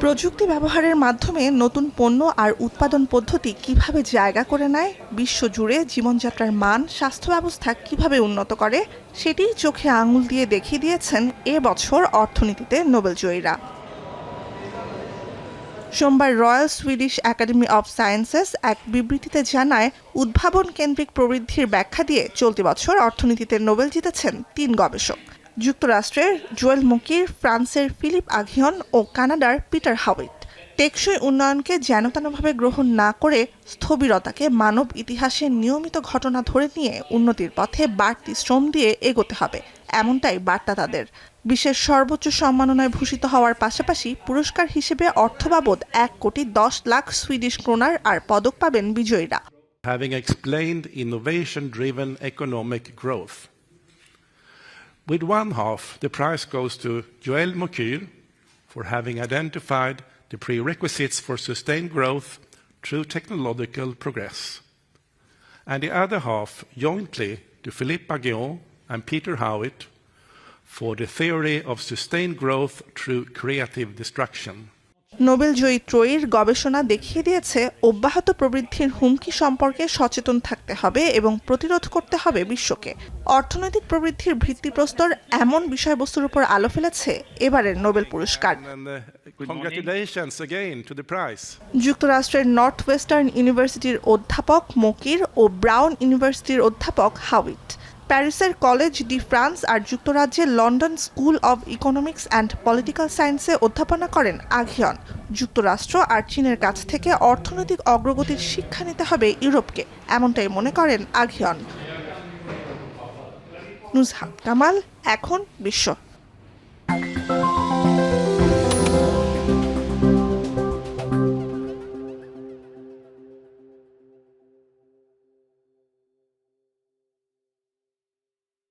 প্রযুক্তি ব্যবহারের মাধ্যমে নতুন পণ্য আর উৎপাদন পদ্ধতি কিভাবে জায়গা করে নেয়, বিশ্বজুড়ে জীবনযাত্রার মান, স্বাস্থ্য ব্যবস্থা কিভাবে উন্নত করে, সেটি চোখে আঙুল দিয়ে দেখিয়ে দিয়েছেন এবছর অর্থনীতিতে নোবেলজয়ীরা। সোমবার royal Swedish academy of sciences এক বিবৃতিতে জানায়, উদ্ভাবন কেন্দ্রিক প্রবৃদ্ধির ব্যাখ্যা দিয়ে চলতি বছর অর্থনীতিতে নোবেল জিতেছেন 3 গবেষক। যুক্তরাষ্ট্রের জোয়েল মুকির, ফ্রান্সের ফিলিপ আগহিয়ন ও কানাডার পিটার হাউইট। টেকসই উন্নয়নকে যেনতেনভাবে গ্রহণ না করে স্থবিরতাকে মানব ইতিহাসের নিয়মিত ঘটনা ধরে নিয়ে উন্নতির পথে বাড়তি শ্রম দিয়ে এগোতে হবে, এমনটাই বার্তা তাদের। বিশ্বের সর্বোচ্চ সম্মাননায় ভূষিত হওয়ার পাশাপাশি পুরস্কার হিসেবে অর্থ বাবদ 1,10,00,000 সুইডিশ ক্রোনার আর পদক পাবেন বিজয়ীরা। Having explained innovation-driven economic growth. With one half, the prize goes to Joël Mokyr for having identified the prerequisites for sustained growth through technological progress. And the other half, jointly, to Philippe Aghion and Peter Howitt for the theory of sustained growth through creative destruction. নোবেলজয়ী ত্রয়ীর গবেষণা দেখিয়ে দিয়েছে, অব্যাহত প্রবৃদ্ধির হুমকি সম্পর্কে সচেতন থাকতে হবে এবং প্রতিরোধ করতে হবে বিশ্বকে। অর্থনৈতিক প্রবৃদ্ধির ভিত্তিপ্রস্তর এমন বিষয়বস্তুর উপর আলো ফেলেছে এবারের নোবেল পুরস্কার। Congratulations again to the prize. যুক্তরাষ্ট্রের নর্থ ওয়েস্টার্ন ইউনিভার্সিটির অধ্যাপক মকির ও ব্রাউন ইউনিভার্সিটির অধ্যাপক হাউইট, প্যারিসের কলেজ ডি ফ্রান্স আর যুক্তরাজ্যের London school of economics and political সায়েন্সে অধ্যাপনা করেন আগহিয়ন। যুক্তরাষ্ট্র আর চীনের কাছ থেকে অর্থনৈতিক অগ্রগতির শিক্ষা নিতে হবে ইউরোপকে, এমনটাই মনে করেন আগহিয়ন। নুজহাত কামাল, এখন বিশ্ব।